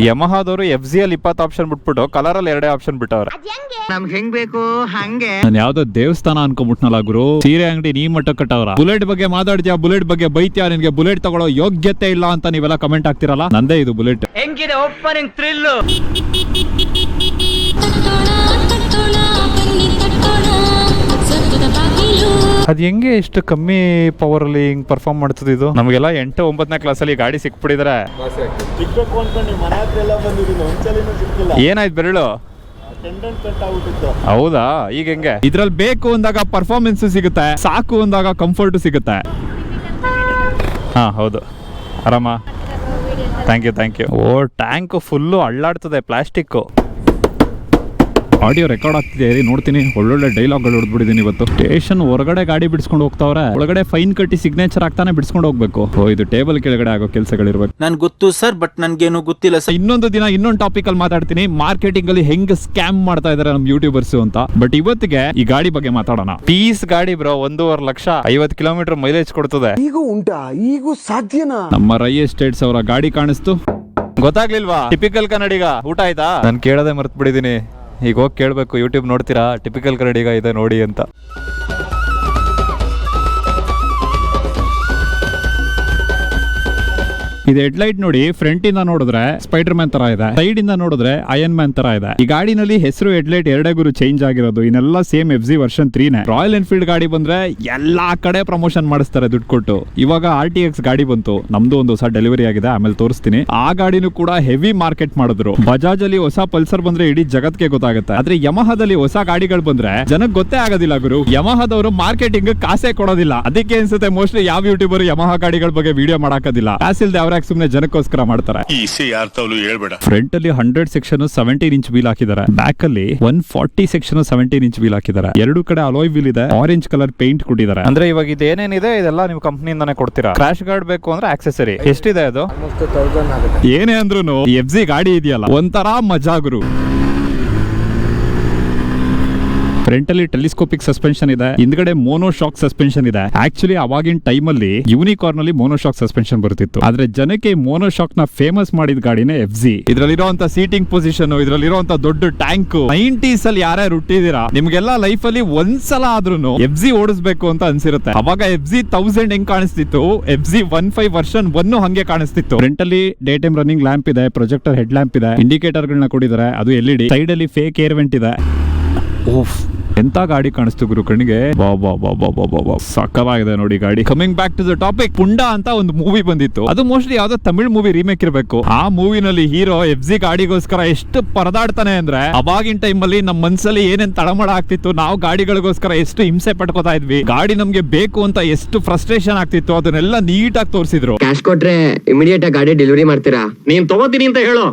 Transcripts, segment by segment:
ಯಮಹಾದವರು FZ ಅಲ್ಲಿ 20 option ಬಿಟ್ಬಿಟ್ಟು colour ಅಲ್ಲಿ 2 ಆಪ್ಷನ್ ಬಿಟ್ಟವ್ರೆ. ನಮ್ಗೆ ಹೆಂಗ್ ಬೇಕು ಹಂಗೆ. ನಾನು ಯಾವ್ದೋ ದೇವಸ್ಥಾನ ಅನ್ಕೊಂಡ್ಬಿಟ್ನಲ್ಲ ಗುರು, ಸೀರೆ ಅಂಗಡಿ ನೀ ಮಟ್ಟ ಕಟ್ಟವ್ರ. ಬುಲೆಟ್ ಬಗ್ಗೆ ಮಾತಾಡ್ತೀಯಾ, ಬುಲೆಟ್ ಬಗ್ಗೆ ಬೈತ್ಯಾ, ನಿನ್ಗೆ ಬುಲೆಟ್ ತಗೊಳ್ಳೋ ಯೋಗ್ಯತೆ ಇಲ್ಲ ಅಂತ ನೀವೆಲ್ಲ ಕಮೆಂಟ್ ಆಗ್ತಿರಲ್ಲ. ನಂದೇ ಇದು ಬುಲೆಟ್. ಹೆಂಗಿದೆ ಓಪನಿಂಗ್ ಥ್ರಿಲ್. ಅದ್ ಹೆಂಗೆ ಇಷ್ಟು ಕಮ್ಮಿ ಪವರ್ ಅಲ್ಲಿ ಹಿಂಗ್ ಪರ್ಫಾರ್ಮ್ ಮಾಡ್ತದೆ ಇದು? ನಮಗೆಲ್ಲ 8-9ನೇ ಕ್ಲಾಸಲ್ಲಿ ಗಾಡಿ ಸಿಕ್ಬಿಟ್ಟಿದ್ರೆ ಏನಾಯ್ತು ಬೆರಳು? ಹೌದಾ? ಈಗ ಹೆಂಗೆ? ಇದ್ರಲ್ಲಿ ಬೇಕು ಅಂದಾಗ ಪರ್ಫಾರ್ಮೆನ್ಸ್ ಸಿಗುತ್ತೆ, ಸಾಕು ಅಂದಾಗ ಕಂಫರ್ಟ್ ಸಿಗುತ್ತೆ. ಹಾ ಹೌದು, ಆರಾಮ. Thank you. ಓ, ಟ್ಯಾಂಕ್ ಫುಲ್ಲು ಅಳ್ಳಾಡ್ತದೆ, ಪ್ಲಾಸ್ಟಿಕ್. ಆಡಿಯೋ ರೆಕಾರ್ಡ್ ಆಗ್ತಿದೆ, ನೋಡ್ತೀನಿ. ಒಳ್ಳೊಳ್ಳೆ ಡೈಲಾಗ್ಗಳು ಹೊಡೆದ್ಬಿಟ್ಟಿದ್ದೀನಿ ಇವತ್ತು. ಸ್ಟೇಷನ್ ಹೊರಗಡೆ ಗಾಡಿ ಬಿಡಿಸ್ಕೊಂಡು ಹೋಗ್ತಾವ್ರೆ, ಒಳಗಡೆ ಫೈನ್ ಕಟ್ಟಿ ಸಿಗ್ನೇಚರ್ ಆಗ್ತಾನೆ ಬಿಡಿಸ್ಕೊಂಡು ಹೋಗ್ಬೇಕು. ಇದು ಟೇಬಲ್ ಕೆಳಗಡೆ ಆಗೋ ಕೆಲಸಗಳಿರ್ಬೇಕು. ನನ್ ಗೊತ್ತು ಸರ್, ಬಟ್ ನನ್ಗೇನು ಗೊತ್ತಿಲ್ಲ ಸರ್. ಇನ್ನೊಂದು ದಿನ ಇನ್ನೊಂದು ಟಾಪಿಕ್ ಅಲ್ಲಿ ಮಾತಾಡ್ತೀನಿ, ಮಾರ್ಕೆಟಿಂಗ್ ಅಲ್ಲಿ ಹೆಂಗ್ ಸ್ಕ್ಯಾಮ್ ಮಾಡ್ತಾ ಇದಾರೆ ನಮ್ ಯೂಟ್ಯೂಬರ್ಸ್ ಅಂತ. ಬಟ್ ಇವತ್ತಿಗೆ ಈ ಗಾಡಿ ಬಗ್ಗೆ ಮಾತಾಡೋಣ. ಪೀಸ್ ಗಾಡಿ ಬ್ರೋ, 1.5 ಲಕ್ಷ, 50 ಕಿಲೋಮೀಟರ್ ಮೈಲೇಜ್ ಕೊಡ್ತದೆ. ಈಗೂ ಉಂಟಾ? ಈಗೂ ಸಾಧ್ಯನಾ? ನಮ್ಮ ರೈ ಎಸ್ಟೇಟ್ಸ್ ಅವರ ಗಾಡಿ ಕಾಣಿಸ್ತು. ಗೊತ್ತಾಗ್ಲಿಲ್ವಾ? ಟಿಪಿಕಲ್ ಕನ್ನಡಿಗ. ಊಟ ಆಯ್ತಾ? ನಾನು ಕೇಳೋದೇ ಮರ್ತ್ ಬಿಟ್ಟಿದ್ದೀನಿ. ಈಗ ಹೋಗಿ ಕೇಳಬೇಕು, ಯೂಟ್ಯೂಬ್ ನೋಡ್ತೀರಾ? ಟಿಪಿಕಲ್ ಕನ್ನಡಿಗ ಇದೆ ನೋಡಿ ಅಂತ. ಇದು ಹೆಡ್ಲೈಟ್ ನೋಡಿ, ಫ್ರಂಟ್ ಇಂದ ನೋಡಿದ್ರೆ ಸ್ಪೈಡರ್ ಮ್ಯಾನ್ ತರ ಇದೆ, ಸೈಡ್ ಇಂದ ನೋಡಿದ್ರೆ ಅಯನ್ ಮ್ಯಾನ್ ತರ ಇದೆ. ಈ ಗಾಡಿನಲ್ಲಿ ಹೆಸರು ಹೆಡ್ಲೈಟ್ ಎರಡೇ ಗುರು ಚೇಂಜ್ ಆಗಿರೋದು. ಇನ್ನೆಲ್ಲ ಸೇಮ್ FZ ವರ್ಷನ್ 3ನೇ. ರಾಯಲ್ ಎನ್ಫೀಲ್ಡ್ ಗಾಡಿ ಬಂದ್ರೆ ಎಲ್ಲಾ ಕಡೆ ಪ್ರಮೋಷನ್ ಮಾಡಿಸ್ತಾರೆ ದುಡ್ಡು ಕೊಟ್ಟು. ಇವಾಗ RTX ಗಾಡಿ ಬಂತು, ನಮ್ದು ಒಂದು ಹೊಸ ಡೆಲಿವರಿ ಆಗಿದೆ, ಆಮೇಲೆ ತೋರಿಸ್ತೀನಿ. ಆ ಗಾಡಿನೂ ಕೂಡ ಹೆವಿ ಮಾರ್ಕೆಟ್ ಮಾಡಿದ್ರು. ಬಜಾಜ್ ಅಲ್ಲಿ ಹೊಸ ಪಲ್ಸರ್ ಬಂದ್ರೆ ಇಡೀ ಜಗತ್ಗೆ ಗೊತ್ತಾಗುತ್ತೆ. ಆದ್ರೆ ಯಮಹಾದಲ್ಲಿ ಹೊಸ ಗಾಡಿಗಳು ಬಂದ್ರೆ ಜನಕ್ಕೆ ಗೊತ್ತೇ ಆಗೋದಿಲ್ಲ ಗುರು. ಯಮಹಾದವರು ಮಾರ್ಕೆಟಿಂಗ್ ಕಾಸೇ ಕೊಡೋದಿಲ್ಲ. ಅದಕ್ಕೆ ಅನ್ಸುತ್ತೆ ಮೋಸ್ಟ್ಲಿ ಯಾವ ಯೂಟ್ಯೂಬರ್ ಯಮಹಾ ಗಾಡಿಗಳ ಬಗ್ಗೆ ವಿಡಿಯೋ ಮಾಡಾಕೋದಿಲ್ಲ. ಕಾಸಿಲ್ದೆ ಅವ್ರ ಸುಮ್ಮನೆ ಜನಕ್ಕೋಸ್ಕರ ಮಾಡ್ತಾರೆ. ಫ್ರಂಟ್ ಅಲ್ಲಿ 100 ಸೆಕ್ಷನ್ 17 ಇಂಚ್ ವೀಲ್ ಹಾಕಿದ್ದಾರೆ, ಬ್ಯಾಕ್ ಅಲ್ಲಿ 140 ಸೆಕ್ಷನ್ 17 ಇಂಚ್ ವೀಲ್ ಹಾಕಿದ್ದಾರೆ. ಎರಡು ಕಡೆ ಅಲಾಯ್ ವೀಲ್ ಇದೆ, ಆರೆಂಜ್ ಕಲರ್ ಪೇಂಟ್ ಕೊಟ್ಟಿದ್ದಾರೆ. ಅಂದ್ರೆ ಇವಾಗ ಇದೇನೇನಿದೆ ಇದೆಲ್ಲ ನೀವು ಕಂಪ್ನಿಯಿಂದಾನೇ ಕೊಡ್ತೀರಾ? ಕ್ರಾಶ್ ಗಾರ್ಡ್ ಬೇಕು ಅಂದ್ರೆ ಆಕ್ಸೆಸರಿ ಎಷ್ಟಿದೆ ಅದು? ಏನೇ ಅಂದ್ರೂ FZ ಗಾಡಿ ಇದೆಯಲ್ಲ ಒಂಥರ ಮಜಾ ಗುರು. ಫ್ರಂಟ್ ಅಲ್ಲಿ ಟೆಲಿಸ್ಕೋಪಿಕ್ ಸಸ್ಪೆನ್ಷನ್ ಇದೆ, ಹಿಂದ್ಗಡೆ ಮೋನೋಶಾಕ್ ಸಸ್ಪೆನ್ಷನ್ ಇದೆ. ಆಕ್ಚುಲಿ ಅವಾಗಿನ ಟೈಮ್ ಅಲ್ಲಿ ಯೂನಿಕಾರ್ನ್ ಅಲ್ಲಿ ಮೋನೋಶಾಕ್ ಸಸ್ಪೆನ್ಷನ್ ಬರ್ತಿತ್ತು. ಆದ್ರೆ ಜನಕ್ಕೆ ಮೋನೋಶಾಕ್ ನ ಫೇಮಸ್ ಮಾಡಿದ ಗಾಡಿನೇ FZ. ಇದ್ರಲ್ಲಿರುವಂತ ಸೀಟಿಂಗ್ ಪೊಸಿಷನ್, ಇದ್ರಲ್ಲಿರುವಂತ ದೊಡ್ಡ ಟ್ಯಾಂಕ್, 90s ಅಲ್ಲಿ ಯಾರ್ಯಾರು ಹುಟ್ಟಿದೀರಾ ನಿಮ್ಗೆಲ್ಲ ಲೈಫ್ ಅಲ್ಲಿ ಒಂದ್ಸಲ ಆದ್ರೂ FZ ಓಡಿಸ್ಬೇಕು ಅಂತ ಅನ್ಸಿರುತ್ತೆ. ಅವಾಗ FZ 1000 ಹೆಂಗ್ ಕಾಣಿಸ್ತಿತ್ತು, FZ 15 ವರ್ಷನ್ 1 ಹಂಗೆ ಕಾಣಿಸ್ತಿತ್ತು. ಫ್ರಂಟ್ ಅಲ್ಲಿ ಡೇ ಟೈಮ್ ರನ್ನಿಂಗ್ ಲ್ಯಾಂಪ್ ಇದೆ, ಪ್ರೊಜೆಕ್ಟರ್ ಹೆಡ್ ಲ್ಯಾಂಪ್ ಇದೆ, ಇಂಡಿಕೇಟರ್ ಗಳನ್ನ ಕೊಟ್ಟಿದ್ದಾರೆ, ಅದು LED. ಸೈಡ್ ಅಲ್ಲಿ ಫೇಕ್ ಏರ್ ವೆಂಟ್ ಇದೆ. ಓಫ್, ಎಂತ ಗಾಡಿ ಕಾಣಿಸ್ತು ಗುರು ಕಣ್ಣಿಗೆ. ಸಕ್ಕತ್ತಾಗಿದೆ ನೋಡಿ ಗಾಡಿ. Coming back to the topic, Punda ಅಂತ ಒಂದು ಮೂವಿ ಬಂದಿತ್ತು. ಅದು ಮೋಸ್ಟ್ಲಿ ಯಾವ್ದೋ ತಮಿಳ್ ಮೂವಿ ರೀಮೇಕ್ ಇರಬೇಕು. ಆ ಮೂವಿನಲ್ಲಿ ಹೀರೋ FZ ಗಾಡಿಗೋಸ್ಕರ ಎಷ್ಟು ಪರದಾಡ್ತಾನೆ ಅಂದ್ರೆ, ಅವಾಗಿನ ಟೈಮ್ ಅಲ್ಲಿ ನಮ್ಮ ಮನ್ಸಲ್ಲಿ ಏನೇನ್ ತಳಮಳ ಆಗ್ತಿತ್ತು, ನಾವು ಗಾಡಿಗಳಿಗೋಸ್ಕರ ಎಷ್ಟು ಹಿಂಸೆ ಪಟ್ಕೋತಾ ಇದ್ವಿ, ಗಾಡಿ ನಮ್ಗೆ ಬೇಕು ಅಂತ ಎಷ್ಟು ಫ್ರಸ್ಟ್ರೇಷನ್ ಆಗ್ತಿತ್ತು, ಅದನ್ನೆಲ್ಲ ನೀಟಾಗಿ ತೋರಿಸಿದ್ರು. ಕ್ಯಾಶ್ ಕೊಟ್ರೆ ಇಮಿಡಿಯೇಟ್ ಆಗಿ ಗಾಡಿ ಡೆಲಿವರಿ ಮಾಡ್ತೀರಾ? ನೀನ್ ತಗೋತೀನಿ ಅಂತ ಹೇಳು,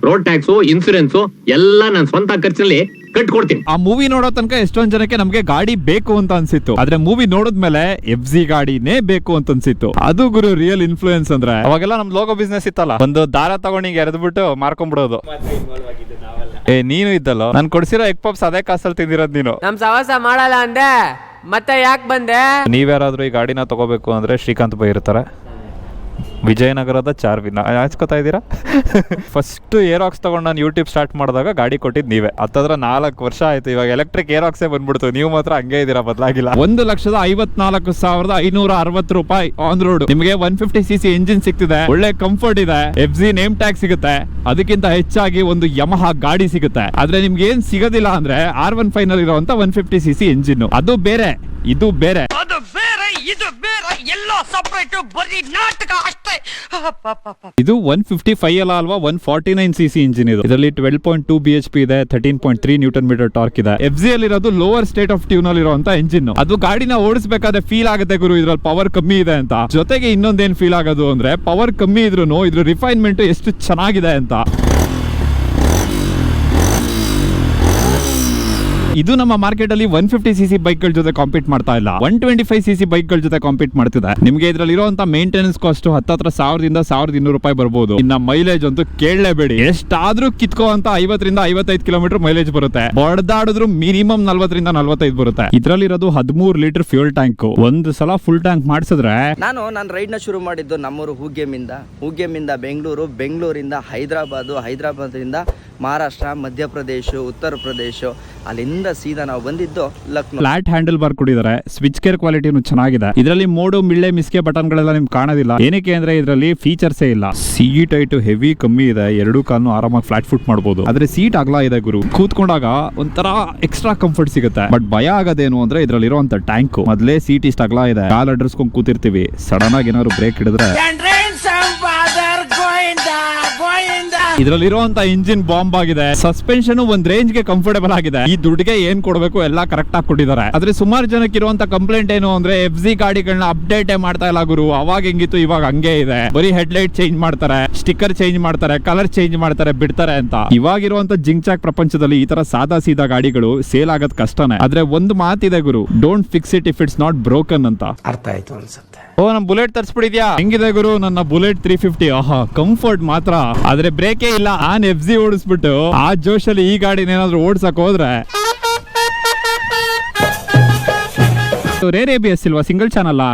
ರೋಡ್ ಟ್ಯಾಕ್ಸ್, ಇನ್ಸೂರೆನ್ಸ್ ಎಲ್ಲ ನಾನು ಸ್ವಂತ ಖರ್ಚಲ್ಲಿ ಕಟ್ಕೊಡ್ತೀನಿ. ಆ ಮೂವಿ ನೋಡೋ ತನಕ ಎಷ್ಟೊಂದ್ ಜನಕ್ಕೆ ನಮ್ಗೆ ಗಾಡಿ ಬೇಕು ಅಂತ ಅನ್ಸಿತ್ತು, ಆದ್ರೆ ಮೂವಿ ನೋಡಿದ್ಮೇಲೆ FZ ಗಾಡಿನೇ ಬೇಕು ಅಂತ ಅನ್ಸಿತ್ತು. ಅದು ಗುರು ರಿಯಲ್ ಇನ್ಫ್ಲೂಯೆನ್ಸ್ ಅಂದ್ರೆ. ಅವಾಗೆಲ್ಲ ನಮ್ ಲೋಗೋ ಬಿಸ್ನೆಸ್ ಇತ್ತಲ್ಲ, ಒಂದು ದಾರ ತಗೊಂಡು ಎರೆದ್ಬಿಟ್ಟು ಮಾರ್ಕೊಂಡ್ಬಿಡೋದು. ನೀನು ಇದ್ದಲ್ಲ, ನಾನು ಕೊಡ್ಸಿರೋ ಎಗ್ ಪಪ್ಸ್ ಅದೇ ಕಾಸಲ್ಲಿ ತಿಂದಿರೋದು ನೀನು. ನಮ್ ಸವಾಸ ಮಾಡಲ್ಲ ಅಂದೆ ಮತ್ತೆ ಯಾಕೆ ಬಂದೆ? ನೀವ್ಯಾರಾದ್ರೂ ಈ ಗಾಡಿನ ತಗೋಬೇಕು ಅಂದ್ರೆ ಶ್ರೀಕಾಂತ್ ಬೈ ಇರ್ತಾರೆ, ವಿಜಯನಗರದ ಚಾರ್ವಿನ. ಹಚ್ಕೋತಾ ಇದ್ದೀರಾ? ಫಸ್ಟ್ ಏರಾಕ್ಸ್ ತಗೊಂಡು ನಾನು ಯೂಟ್ಯೂಬ್ ಸ್ಟಾರ್ಟ್ ಮಾಡಿದಾಗ ಗಾಡಿ ಕೊಟ್ಟಿದ್ದು ನೀವೇ. ಹತ್ತದ್ರ 4 ವರ್ಷ ಆಯ್ತು. ಇವಾಗ ಎಲೆಕ್ಟ್ರಿಕ್ ಏರಾಕ್ಸೇ ಬಂದ್ಬಿಡ್ತು, ನೀವು ಮಾತ್ರ ಹಂಗೆ ಇದ್ದೀರಾ, ಬದಲಾಗಿಲ್ಲ. 1,54,560 ರೂಪಾಯಿ ಆನ್ ರೋಡ್ ನಿಮಗೆ 150cc ಎಂಜಿನ್ ಸಿಗ್ತಿದೆ, ಒಳ್ಳೆ ಕಂಫರ್ಟ್ ಇದೆ, FZ ನೇಮ್ ಟ್ಯಾಗ್ ಸಿಗುತ್ತೆ, ಅದಕ್ಕಿಂತ ಹೆಚ್ಚಾಗಿ ಒಂದು ಯಮಹಾ ಗಾಡಿ ಸಿಗುತ್ತೆ. ಆದ್ರೆ ನಿಮ್ಗೆ ಏನ್ ಸಿಗೋದಿಲ್ಲ ಅಂದ್ರೆ R15 ನಲ್ಲಿ ಇರುವಂತ 150cc ಎಂಜಿನ್. ಅದು ಬೇರೆ, ಇದು ಬೇರೆ. ಇದು 155 ಅಲ್ವಾ, 149cc ಇಂಜಿನ್. ಇದರಲ್ಲಿ 12.2 bhp ಇದೆ, 13.3 ನ್ಯೂಟನ್ ಮೀಟರ್ ಟಾರ್ಕ್ ಇದೆ. FZ ಅಲ್ಲಿರೋದು ಲೋವರ್ ಸ್ಟೇಟ್ ಆಫ್ ಟ್ಯೂನ್ ಅಲ್ಲಿ ಇರುವಂತ ಇಂಜಿನ್. ಅದು ಗಾಡಿನ ಓಡಿಸಬೇಕಾದ್ರೆ ಫೀಲ್ ಆಗುತ್ತೆ ಗುರು, ಇದ್ರಲ್ಲಿ ಪವರ್ ಕಮ್ಮಿ ಇದೆ ಅಂತ. ಜೊತೆಗೆ ಇನ್ನೊಂದೇನ್ ಫೀಲ್ ಆಗೋದು ಅಂದ್ರೆ, ಪವರ್ ಕಮ್ಮಿ ಇದ್ರೂ ಇದ್ರ ರಿಫೈನ್ಮೆಂಟ್ ಎಷ್ಟು ಚೆನ್ನಾಗಿದೆ ಅಂತ. ಇದು ನಮ್ಮ ಮಾರ್ಕೆಟ್ ಅಲ್ಲಿ 150cc ಬೈಕ್ ಗಳ ಜೊತೆ ಕಾಂಪೀಟ್ ಮಾಡ್ತಾ ಇಲ್ಲ, 125cc ಬೈಕ್ ಗಳ ಜೊತೆ ಕಾಂಪೀಟ್ ಮಾಡ್ತಿದೆ. ನಿಮ್ಗೆ ಇದ್ರಲ್ಲಿ ಇರುವಂತ ಮೇಂಟೆನೆನ್ಸ್ ಕಾಸ್ಟ್ ಹತ್ತತ್ರ 1000 ರೂಪಾಯಿ ಬರ್ಬೋದು. ಇನ್ನ ಮೈಲೇಜ್ ಅಂತೂ ಕೇಳಲೇಬೇಡಿ, ಎಷ್ಟಾದ್ರೂ ಕಿತ್ಕೋ ಅಂತ 50 ರಿಂದ 55 ಕಿಲೋಮೀಟರ್ ಮೈಲೇಜ್ ಬರುತ್ತೆ. ಬಡ್ದಾಡಿದ್ರು ಮಿನಿಮಮ್ 40 ರಿಂದ 45 ಬರುತ್ತೆ. ಇದ್ರಲ್ಲಿರೋದು 13 ಲೀಟರ್ ಫ್ಯೂಲ್ ಟ್ಯಾಂಕ್. ಒಂದು ಸಲ ಫುಲ್ ಟ್ಯಾಂಕ್ ಮಾಡಿಸಿದ್ರೆ ನನ್ನ ರೈಡ್ ನ ಶುರು ಮಾಡಿದ್ದು ನಮ್ಮೂರು ಹೂಗೇಮಿಂದ ಬೆಂಗಳೂರಿಂದ ಹೈದರಾಬಾದಿಂದ ಮಹಾರಾಷ್ಟ್ರ, ಮಧ್ಯಪ್ರದೇಶ, ಉತ್ತರ ಪ್ರದೇಶ, ಅಲ್ಲಿಂದ ಸೀದಾ ನಾವು ಬಂದಿದ್ದು ಲಕ್ನೋ. ಫ್ಲಾಟ್ ಹ್ಯಾಂಡಲ್ ಬಾರ್ ಕೊಟ್ಟಿದ್ದಾರೆ, ಸ್ವಿಚ್ ಕೇರ್ ಕ್ವಾಲಿಟಿನೂ ಚೆನ್ನಾಗಿದೆ. ಇದರಲ್ಲಿ ಮೋಡು, ಮಿಳ್ಳೆ, ಮಿಸ್ಕೆ ಬಟನ್ ಗಳೆಲ್ಲ ನಿಮ್ಗೆ ಕಾಣೋದಿಲ್ಲ. ಏನಕ್ಕೆ ಅಂದ್ರೆ ಇದರಲ್ಲಿ ಫೀಚರ್ಸೇ ಇಲ್ಲ. ಸೀಟ್ ಹೈಟ್ ಹೆವಿ ಕಮ್ಮಿ ಇದೆ, ಎರಡು ಕಾಲ್ನು ಆರಾಮಾಗಿ ಫ್ಲಾಟ್ ಫುಟ್ ಮಾಡಬಹುದು. ಆದ್ರೆ ಸೀಟ್ ಅಗಲ ಇದೆ ಗುರು, ಕೂತ್ಕೊಂಡಾಗ ಒಂಥರ ಎಕ್ಸ್ಟ್ರಾ ಕಂಫರ್ಟ್ ಸಿಗುತ್ತೆ. ಬಟ್ ಭಯ ಆಗೋದೇನು ಅಂದ್ರೆ ಇದರಲ್ಲಿ ಇರುವಂತ ಟ್ಯಾಂಕ್ ಮೊದಲೇ ಸೀಟ್ ಇಷ್ಟ ಅಗಲ ಇದೆ, ಕಾಲ್ ಅಡ್ರಸ್ಕೊಂಡ್ ಕೂತಿರ್ತೀವಿ, ಸಡನ್ ಆಗಿ ಏನಾದ್ರು ಬ್ರೇಕ್ ಹಿಡಿದ್ರೆ ಇದರಲ್ಲಿರುವಂತ ಇಂಜಿನ್ ಬಾಂಬ್ ಆಗಿದೆ. ಸಸ್ಪೆನ್ಷನ್ ಒಂದ್ ರೇಂಜ್ ಗೆ ಕಂಫರ್ಟಬಲ್ ಆಗಿದೆ. ಈ ದುಡ್ಡಿಗೆ ಏನ್ ಕೊಡಬೇಕು ಎಲ್ಲ ಕರೆಕ್ಟ್ ಆಗಿ ಕೊಟ್ಟಿದ್ದಾರೆ. ಆದ್ರೆ ಸುಮಾರು ಜನಕ್ಕೆ ಇರುವಂತ ಕಂಪ್ಲೇಂಟ್ ಏನು ಅಂದ್ರೆ FZ ಗಾಡಿಗಳನ್ನ ಅಪ್ಡೇಟ್ ಮಾಡ್ತಾ ಇಲ್ಲ ಗುರು. ಅವಾಗ ಹೆಂಗಿತ್ತು ಇವಾಗ ಹಂಗೆ ಇದೆ, ಬರೀ ಹೆಡ್ಲೈಟ್ ಚೇಂಜ್ ಮಾಡ್ತಾರೆ, ಸ್ಟಿಕ್ಕರ್ ಚೇಂಜ್ ಮಾಡ್ತಾರೆ, ಕಲರ್ ಚೇಂಜ್ ಮಾಡ್ತಾರೆ, ಬಿಡ್ತಾರೆ ಅಂತ. ಇವಾಗಿರುವಂತ ಜಿಂಚಾಕ್ ಪ್ರಪಂಚದಲ್ಲಿ ಈ ತರ ಸಾದಾ ಸೀದಾ ಗಾಡಿಗಳು ಸೇಲ್ ಆಗೋದ್ ಕಷ್ಟನೇ. ಆದ್ರೆ ಒಂದು ಮಾತಿದೆ ಗುರು, don't fix it if it's not broken ಅಂತ. ಅರ್ಥ ಆಯ್ತು ಅನ್ಸುತ್ತೆ. ಓ, ನಮ್ ಬುಲೆಟ್ ತರ್ಸ್ಬಿಡಿದ್ಯಾ? ಹೆಂಗಿದೆ ಗುರು ನನ್ನ ಬುಲೆಟ್ 350? ಆಹಾ, ಕಂಫರ್ಟ್ ಮಾತ್ರ. ಆದ್ರೆ ಬ್ರೇಕೇ ಇಲ್ಲ. ನಾನ್ FZ ಓಡಿಸ್ಬಿಟ್ಟು ಆ ಜೋಶಲ್ಲಿ ಈ ಗಾಡಿನ ಏನಾದ್ರು ಓಡ್ಸಕ್ ಹೋದ್ರೆ ರೇರ್ ABS ಇಲ್ವಾ, ಸಿಂಗಲ್ ಚಾನಲ್.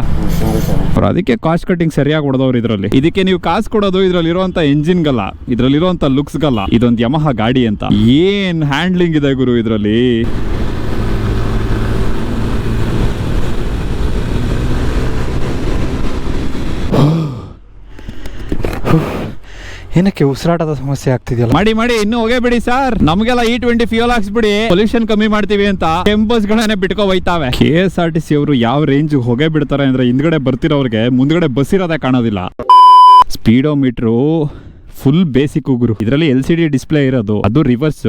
ಅದಕ್ಕೆ ಕಾಸ್ಟ್ ಕಟಿಂಗ್ ಸರಿಯಾಗಿ ಹೊಡೆದವ್ರು ಇದ್ರಲ್ಲಿ. ಇದಕ್ಕೆ ನೀವು ಕಾಸು ಕೊಡೋದು ಇದ್ರಲ್ಲಿ ಇರುವಂತ ಎಂಜಿನ್ ಗಲ್ಲ, ಇದ್ರಲ್ಲಿ ಇರುವಂತ ಲುಕ್ಸ್ ಗಲ್ಲ. ಇದೊಂದು ಯಮಹ ಗಾಡಿ ಅಂತ. ಏನ್ ಹ್ಯಾಂಡ್ಲಿಂಗ್ ಇದೆ ಗುರು ಇದ್ರಲ್ಲಿ. ಏನಕ್ಕೆ ಉಸಿರಾಟದ ಸಮಸ್ಯೆ ಆಗ್ತಿದೆಯಲ್ಲ? ಮಾಡಿ ಇನ್ನೂ ಹೋಗೇ ಬಿಡಿ ಸರ್, ನಮ್ಗೆಲ್ಲ E20 ಫ್ಯೂಲ್ ಹಾಕ್ಸ್ಬಿಡಿ, ಪೊಲ್ಯೂಷನ್ ಕಮ್ಮಿ ಮಾಡ್ತೀವಿ ಅಂತ ಟೆಂಪೋಸ್ ಗಳನ್ನೇ ಬಿಟ್ಕೋ ಹೋಯ್ತಾವೆ. KSRTC ಅವರು ಯಾವ ರೇಂಜ್ ಹೋಗೇ ಬಿಡ್ತಾರೆ ಅಂದ್ರೆ ಹಿಂದ್ಗಡೆ ಬರ್ತಿರೋರ್ಗೆ ಮುಂದ್ಗಡೆ ಬಸ್ ಇರೋದೇ ಕಾಣೋದಿಲ್ಲ. ಸ್ಪೀಡೋಮೀಟ್ರು ಫುಲ್ ಬೇಸಿಕ್ ಗುರು. ಇದರಲ್ಲಿ LCD ಡಿಸ್ಪ್ಲೇ ಇರೋದು, ಅದು ರಿವರ್ಸ್.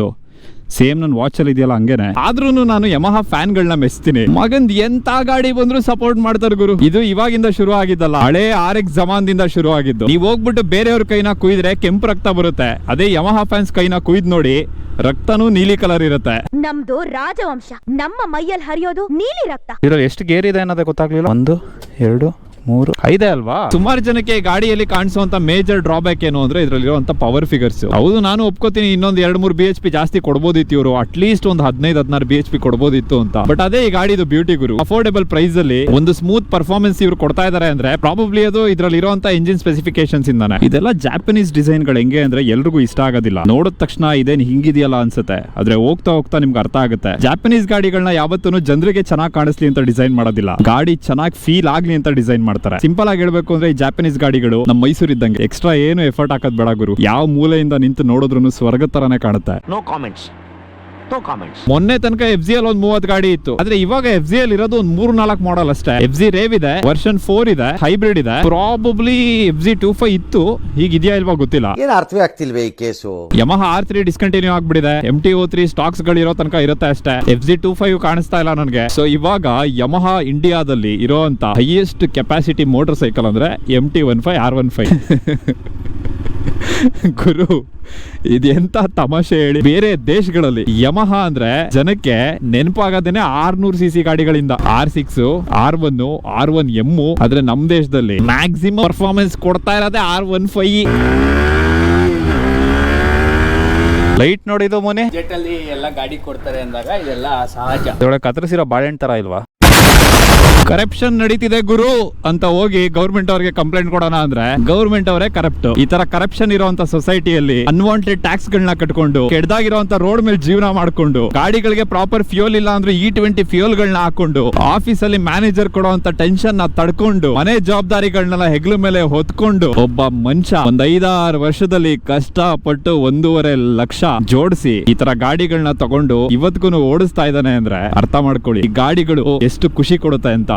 ಸೇಮ್ ನನ್ನ ವಾಚ್ ಅಲ್ಲಿ ಇದೆಯಲ್ಲ ಹಂಗೇನೆ. ಆದ್ರೂ ನಾನು ಯಮಹ ಫ್ಯಾನ್ ಗಳನ್ನ ಮೆಚ್ತೀನಿ. ಮಗಂದ್ ಎಂತ ಗಾಡಿ ಬಂದ್ರು ಸಪೋರ್ಟ್ ಮಾಡ್ತಾರೆ ಗುರು. ಇದು ಇವಾಗಿಂದ ಶುರು ಆಗಿದ್ದಲ್ಲ, ಹಳೆ RX ಜಮಾನ್ದಿಂದ ಶುರು ಆಗಿದ್ದು. ನೀವ್ ಹೋಗ್ಬಿಟ್ಟು ಬೇರೆಯವ್ರ ಕೈನ ಕುಯ್ದ್ರೆ ಕೆಂಪು ರಕ್ತ ಬರುತ್ತೆ, ಅದೇ ಯಮಹ ಫ್ಯಾನ್ಸ್ ಕೈನ ಕುಯ್ದ್ ನೋಡಿ ರಕ್ತನೂ ನೀಲಿ ಕಲರ್ ಇರುತ್ತೆ. ನಮ್ದು ರಾಜವಂಶ, ನಮ್ಮ ಮೈಯಲ್ಲಿ ಹರಿಯೋದು ನೀಲಿ ರಕ್ತ. ಇದ್ರಲ್ಲಿ ಎಷ್ಟು ಗೇರ್ ಇದೆ ಅನ್ನೋದೇ ಗೊತ್ತಾಗ್ಲಿಲ್ಲ. 1 2 3 5 ಅಲ್ವಾ? ಸುಮಾರು ಜನಕ್ಕೆ ಗಾಡಿಯಲ್ಲಿ ಕಾಣಿಸುವಂತ ಮೇಜರ್ ಡ್ರಾಬ್ಯಾಕ್ ಏನು ಅಂದ್ರೆ ಇದ್ರಲ್ಲಿರುವಂತ ಪವರ್ ಫಿಗರ್ಸ್. ಹೌದು, ನಾನು ಒಪ್ಕೋತೀನಿ, ಇನ್ನೊಂದು 2-3 BHP ಜಾಸ್ತಿ ಕೊಡ್ಬೋದಿತ್ತು ಇವರು, ಅಟ್ಲೀಸ್ಟ್ ಒಂದು 15-16 BHP ಕೊಡ್ಬೋದಿತ್ತು ಅಂತ. ಬಟ್ ಅದೇ ಈ ಗಾಡಿದು ಬ್ಯೂಟಿ ಗುರು. ಅಫೋರ್ಡೆಬಲ್ ಪ್ರೈಸ್ ಅಲ್ಲಿ ಒಂದು ಸ್ಮೂತ್ ಪರ್ಫಾರ್ಮೆನ್ಸ್ ಇವ್ರು ಕೊಡ್ತಾ ಇದಾರೆ ಅಂದ್ರೆ ಪ್ರಾಬಬ್ಲಿ ಅದು ಇದ್ರಲ್ಲಿ ಇರುವಂತ ಇಂಜಿನ್ ಸ್ಪೆಸಿಫಿಕೇಶನ್ಸ್ ಇಂದಾನೆ. ಇದೆಲ್ಲ ಜಾಪನೀಸ್ ಡಿಸೈನ್ ಗಳು ಹೆಂಗೆ ಅಂದ್ರೆ ಎಲ್ರಿಗೂ ಇಷ್ಟ ಆಗೋದಿಲ್ಲ. ನೋಡಿದ ತಕ್ಷಣ ಇದೇನ್ ಹಿಂಗಿದೆಯಲ್ಲ ಅನ್ಸುತ್ತೆ, ಆದ್ರೆ ಹೋಗ್ತಾ ನಿಮ್ಗೆ ಅರ್ಥ ಆಗುತ್ತೆ. ಜಾಪನೀಸ್ ಗಾಡಿಗಳನ್ನ ಯಾವತ್ತೂ ಜನರಿಗೆ ಚೆನ್ನಾಗಿ ಕಾಣಿಸ್ಲಿ ಅಂತ ಡಿಸೈನ್ ಮಾಡೋದಿಲ್ಲ, ಗಾಡಿ ಚೆನ್ನಾಗಿ ಫೀಲ್ ಆಗ್ಲಿ ಅಂತ ಡಿಸೈನ್ ಮಾಡ್ತಾರೆ. ಸಿಂಪಲ್ ಆಗಿ ಹೇಳ್ಬೇಕು ಅಂದ್ರೆ ಈ ಜಾಪನೀಸ್ ಗಾಡಿಗಳು ನಮ್ಮ ಮೈಸೂರು ಇದ್ದಂಗೆ, ಎಕ್ಸ್ಟ್ರಾ ಏನು ಎಫರ್ಟ್ ಹಾಕೋದ್ ಬೇಡ ಗುರು. ಯಾವ ಮೂಲೆಯಿಂದ ನಿಂತು ನೋಡಿದ್ರು ಸ್ವರ್ಗ ತರಾನೇ ಕಾಣುತ್ತೆ. No comments. ಮೊನ್ನೆ ತನಕ FZ ಅಲ್ಲಿ ಒಂದು 30 ಗಾಡಿ ಇತ್ತು, ಆದ್ರೆ ಇವಾಗ FZ ಅಲ್ಲಿ ಇರೋದು ಒಂದು 3-4 ಮಾಡೆಲ್ ಅಷ್ಟೇ. FZ ರೇವ್ ಇದೆ, ವರ್ಷನ್ 4 ಇದೆ, ಹೈಬ್ರಿಡ್ ಇದೆ, ಪ್ರಾಬಬ್ಲಿ FZ 25 ಇತ್ತು, ಈಗ ಇದೆಯಾ ಇಲ್ವಾ ಗೊತ್ತಿಲ್ಲ. ಏನ್ ಅರ್ಥವೇ ಆಗ್ತಿಲ್ವೇ ಈ ಕೇಸು. ಯಮಹ R3 ಡಿಸ್ಕಂಟಿನ್ಯೂ ಆಗ್ಬಿಡಿದೆ, MT-03 ಸ್ಟಾಕ್ಸ್ ಗಳು ಇರೋ ತನಕ ಇರುತ್ತೆ ಅಷ್ಟೇ. FZ 25 ಕಾಣಿಸ್ತಾ ಇಲ್ಲ ನನಗೆ. ಸೊ ಇವಾಗ ಯಮಹ ಇಂಡಿಯಾದಲ್ಲಿ ಇರೋಂತ ಹೈಯೆಸ್ಟ್ ಕೆಪಾಸಿಟಿ ಮೋಟರ್ ಸೈಕಲ್ ಅಂದ್ರೆ MT-15 R15. ಗುರು, ಇದೆಂತ ತಮಾಷೆ ಹೇಳಿ. ಬೇರೆ ದೇಶಗಳಲ್ಲಿ ಯಮಹ ಅಂದ್ರೆ ಜನಕ್ಕೆ ನೆನಪಾಗದೇನೆ 600cc ಗಾಡಿಗಳಿಂದ, R6, R1, R1M. ಆದ್ರೆ ನಮ್ ದೇಶದಲ್ಲಿ ಮ್ಯಾಕ್ಸಿಮಮ್ ಪರ್ಫಾರ್ಮೆನ್ಸ್ ಕೊಡ್ತಾ ಇರೋದೇ R15. ಲೈಟ್ ನೋಡಿದ್ದು ಮೊನ್ನೆ ಅಲ್ಲಿ ಎಲ್ಲ ಗಾಡಿ ಕೊಡ್ತಾರೆ ಅಂದಾಗ ಇದೆಲ್ಲ ಸಹಜ. ಇದೊಳಗೆ ಕತ್ತರಿಸಿರೋ ಬಾಳೆಹಣ್ಣು ತರ ಇಲ್ವಾ? ಕರಪ್ಷನ್ ನಡೀತಿದೆ ಗುರು ಅಂತ ಹೋಗಿ ಗೌರ್ಮೆಂಟ್ ಅವರಿಗೆ ಕಂಪ್ಲೇಂಟ್ ಕೊಡೋಣ ಅಂದ್ರೆ ಗೌರ್ಮೆಂಟ್ ಅವರೇ ಕರಪ್ಟ್. ಈ ತರ ಕರಪ್ಷನ್ ಇರುವಂತ ಸೊಸೈಟಿಯಲ್ಲಿ ಅನ್ವಾಂಟೆಡ್ ಟ್ಯಾಕ್ಸ್ ಗಳನ್ನ ಕಟ್ಕೊಂಡು, ಕೆಡ್ದಾಗಿರುವಂತ ರೋಡ್ ಮೇಲೆ ಜೀವನ ಮಾಡ್ಕೊಂಡು, ಗಾಡಿಗಳಿಗೆ ಪ್ರಾಪರ್ ಫ್ಯೂಲ್ ಇಲ್ಲ ಅಂದ್ರೆ E20 ಫ್ಯೂಲ್ ಗಳನ್ನ ಹಾಕೊಂಡು, ಆಫೀಸ್ ಅಲ್ಲಿ ಮ್ಯಾನೇಜರ್ ಕೊಡುವಂತ ಟೆನ್ಷನ್ ನ ತಡ್ಕೊಂಡು, ಮನೆ ಜವಾಬ್ದಾರಿಗಳನ್ನೆಲ್ಲ ಹೆಗ್ಲ ಮೇಲೆ ಹೊತ್ಕೊಂಡು ಒಬ್ಬ ಮನುಷ್ಯ ಒಂದ್ 5-6 ವರ್ಷದಲ್ಲಿ ಕಷ್ಟಪಟ್ಟು 1.5 ಲಕ್ಷ ಜೋಡಿಸಿ ಈ ತರ ಗಾಡಿಗಳನ್ನ ತಗೊಂಡು ಇವತ್ತಿಗೂ ಓಡಿಸ್ತಾ ಇದ್ದಾನೆ ಅಂದ್ರೆ ಅರ್ಥ ಮಾಡ್ಕೊಳ್ಳಿ ಈ ಗಾಡಿಗಳು ಎಷ್ಟು ಖುಷಿ ಕೊಡುತ್ತೆ ಅಂತ.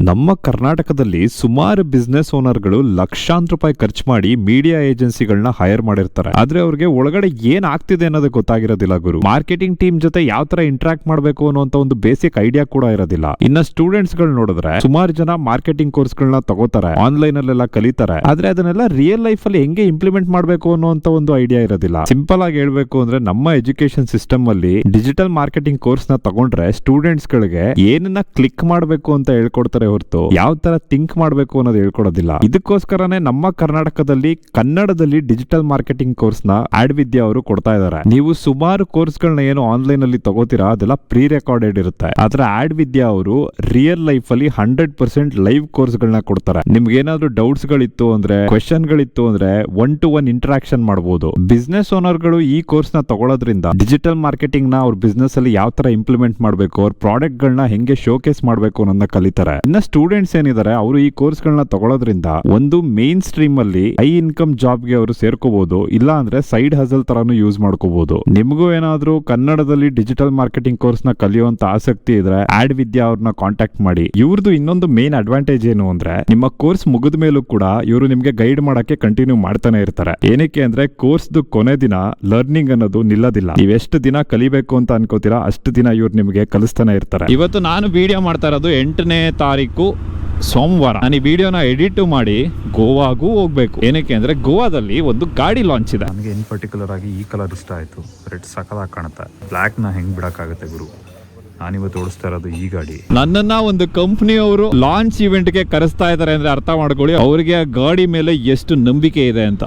ನಮ್ಮ ಕರ್ನಾಟಕದಲ್ಲಿ ಸುಮಾರು ಬಿಸ್ನೆಸ್ ಓನರ್ಗಳು ಲಕ್ಷಾಂತರ ರೂಪಾಯಿ ಖರ್ಚು ಮಾಡಿ ಮೀಡಿಯಾ ಏಜೆನ್ಸಿಗಳನ್ನ ಹೈರ್ ಮಾಡಿರ್ತಾರೆ. ಆದ್ರೆ ಅವ್ರಿಗೆ ಒಳಗಡೆ ಏನ್ ಆಗ್ತಿದೆ ಅನ್ನೋದು ಗೊತ್ತಾಗಿರೋದಿಲ್ಲ ಗುರು. ಮಾರ್ಕೆಟಿಂಗ್ ಟೀಮ್ ಜೊತೆ ಯಾವ ತರ ಇಂಟ್ರಾಕ್ಟ್ ಮಾಡಬೇಕು ಅನ್ನುವಂತ ಒಂದು ಬೇಸಿಕ್ ಐಡಿಯಾ ಕೂಡ ಇರೋದಿಲ್ಲ. ಇನ್ನ ಸ್ಟೂಡೆಂಟ್ಸ್ ಗಳು ನೋಡಿದ್ರೆ ಸುಮಾರು ಜನ ಮಾರ್ಕೆಟಿಂಗ್ ಕೋರ್ಸ್ ಗಳನ್ನ ತಗೋತಾರೆ, ಆನ್ಲೈನ್ ಅಲ್ಲೆಲ್ಲ ಕಲಿತಾರೆ. ಆದ್ರೆ ಅದನ್ನೆಲ್ಲ ರಿಯಲ್ ಲೈಫ್ ಅಲ್ಲಿ ಹೆಂಗೆ ಇಂಪ್ಲಿಮೆಂಟ್ ಮಾಡಬೇಕು ಅನ್ನುವಂತ ಒಂದು ಐಡಿಯಾ ಇರೋದಿಲ್ಲ. ಸಿಂಪಲ್ ಆಗಿ ಹೇಳ್ಬೇಕು ಅಂದ್ರೆ ನಮ್ಮ ಎಜುಕೇಶನ್ ಸಿಸ್ಟಮ್ ಅಲ್ಲಿ ಡಿಜಿಟಲ್ ಮಾರ್ಕೆಟಿಂಗ್ ಕೋರ್ಸ್ ನ ತಗೊಂಡ್ರೆ ಸ್ಟೂಡೆಂಟ್ಸ್ ಗಳಿಗೆ ಏನನ್ನ ಕ್ಲಿಕ್ ಮಾಡಬೇಕು ಅಂತ ಹೇಳ್ಕೊಡ್ತಾರೆ ಹೊರತು ಯಾವ ತರ ಥಿಂಕ್ ಮಾಡಬೇಕು ಅನ್ನೋದು ಹೇಳ್ಕೊಡೋದಿಲ್ಲ. ಇದಕ್ಕೋಸ್ಕರನೇ ನಮ್ಮ ಕರ್ನಾಟಕದಲ್ಲಿ ಕನ್ನಡದಲ್ಲಿ ಡಿಜಿಟಲ್ ಮಾರ್ಕೆಟಿಂಗ್ ಕೋರ್ಸ್ ನ ಆಡ್ ವಿದ್ಯಾ ಅವರು ಕೊಡ್ತಾ ಇದ್ದಾರೆ. ನೀವು ಸುಮಾರು ಕೋರ್ಸ್ ಗಳನ್ನ ಏನು ಆನ್ಲೈನ್ ಅಲ್ಲಿ ತಗೋತೀರಾ ಅದೆಲ್ಲ ಪ್ರೀ ರೆಕಾರ್ಡೆಡ್ ಇರುತ್ತೆ. ಆದ್ರೆ ಆಡ್ ವಿದ್ಯಾ ಅವರು ರಿಯಲ್ ಲೈಫ್ ಅಲ್ಲಿ 100% ಲೈವ್ ಕೋರ್ಸ್ ಗಳನ್ನ ಕೊಡ್ತಾರೆ. ನಿಮ್ಗೆ ಏನಾದ್ರು ಡೌಟ್ಸ್ ಗಳಿತ್ತು ಅಂದ್ರೆ, ಕ್ವೆಶನ್ ಗಳಿತ್ತು ಅಂದ್ರೆ 1-to-1 ಇಂಟರಾಕ್ಷನ್ ಮಾಡಬಹುದು. ಬಿಸ್ನೆಸ್ ಓನರ್ ಗಳು ಈ ಕೋರ್ಸ್ ನ ತಗೊಳ್ಳೋದ್ರಿಂದ ಡಿಜಿಟಲ್ ಮಾರ್ಕೆಟಿಂಗ್ ನ ಅವ್ರ ಬಿಸ್ನೆಸ್ ಅಲ್ಲಿ ಯಾವ ತರ ಇಂಪ್ಲಿಮೆಂಟ್ ಮಾಡಬೇಕು, ಅವ್ರ ಪ್ರಾಡಕ್ಟ್ ಗಳನ್ನ ಹೆಂಗೆ ಶೋಕೇಸ್ ಮಾಡಬೇಕು ಅನ್ನೋದನ್ನ ಕಲಿತಾರೆ. ಇನ್ನ ಸ್ಟೂಡೆಂಟ್ಸ್ ಏನಿದ್ದಾರೆ ಅವರು ಈ ಕೋರ್ಸ್ ಗಳನ್ನ ತಗೊಳ್ಳೋದ್ರಿಂದ ಒಂದು ಮೇನ್ ಸ್ಟ್ರೀಮ್ ಅಲ್ಲಿ ಹೈ ಇನ್ಕಮ್ ಜಾಬ್ ಗೆ ಅವರು ಸೇರ್ಕೋಬಹುದು, ಇಲ್ಲ ಅಂದ್ರೆ ಸೈಡ್ ಹಸಲ್ ತರಾನು ಯೂಸ್ ಮಾಡ್ಕೋಬಹುದು. ನಿಮಗೂ ಏನಾದ್ರೂ ಕನ್ನಡದಲ್ಲಿ ಡಿಜಿಟಲ್ ಮಾರ್ಕೆಟಿಂಗ್ ಕೋರ್ಸ್ ನ ಕಲಿಯುವಂತ ಆಸಕ್ತಿ ಇದ್ರೆ ಆಡ್ ವಿದ್ಯಾ ಅವ್ರನ್ನ ಕಾಂಟ್ಯಾಕ್ಟ್ ಮಾಡಿ. ಇವ್ರದ್ದು ಇನ್ನೊಂದು ಮೇನ್ ಅಡ್ವಾಂಟೇಜ್ ಏನು ಅಂದ್ರೆ ನಿಮ್ಮ ಕೋರ್ಸ್ ಮುಗಿದ ಮೇಲೂ ಕೂಡ ಇವರು ನಿಮ್ಗೆ ಗೈಡ್ ಮಾಡಕ್ಕೆ ಕಂಟಿನ್ಯೂ ಮಾಡ್ತಾನೆ ಇರ್ತಾರೆ. ಏನಕ್ಕೆ ಅಂದ್ರೆ ಕೋರ್ಸ್ ಕೊನೆ ದಿನ ಲರ್ನಿಂಗ್ ಅನ್ನೋದು ನಿಲ್ಲೋದಿಲ್ಲ. ನೀವು ಎಷ್ಟು ದಿನ ಕಲಿಬೇಕು ಅಂತ ಅನ್ಕೋತೀರಾ ಅಷ್ಟು ದಿನ ಇವ್ರು ನಿಮ್ಗೆ ಕಲಿಸ್ತಾನೆ ಇರ್ತಾರೆ. ಇವತ್ತು ನಾನು ವಿಡಿಯೋ ಮಾಡ್ತಾ ಇರೋದು 8ನೇ ತಾರೀಕು ಸೋಮವಾರ. ನಾನು ಈ ವಿಡಿಯೋನ ಎಡಿಟ್ ಮಾಡಿ ಗೋವಾಗೂ ಹೋಗ್ಬೇಕು. ಏನಕ್ಕೆ ಅಂದ್ರೆ ಗೋವಾದಲ್ಲಿ ಒಂದು ಗಾಡಿ ಲಾಂಚ್ ಇದೆ. ನನಗೆ ಇನ್ ಪರ್ಟಿಕ್ಯುಲರ್ ಆಗಿ ಈ ಕಲರ್ ಇಷ್ಟ ಆಯ್ತು. ರೆಡ್ ಸಕಲಾಗಿ ಕಾಣುತ್ತೆ. ಬ್ಲ್ಯಾಕ್ ನ ಹೆಂಗ್ ಬಿಡಕ್ಕಾಗತ್ತೆ ಗುರು. ನಾನಿವತ್ತು ಓಡಿಸ್ತಾ ಇರೋದು ಈ ಗಾಡಿ. ನನ್ನನ್ನ ಒಂದು ಕಂಪನಿಯವರು ಲಾಂಚ್ ಇವೆಂಟ್ ಗೆ ಕರೆಸ್ತಾ ಇದಾರೆ ಅಂದ್ರೆ ಅರ್ಥ ಮಾಡ್ಕೊಳ್ಳಿ ಅವ್ರಿಗೆ ಆ ಗಾಡಿ ಮೇಲೆ ಎಷ್ಟು ನಂಬಿಕೆ ಇದೆ ಅಂತ.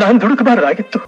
ನಾನು ದುಡುಕಬಾರ್ದಾಗಿತ್ತು.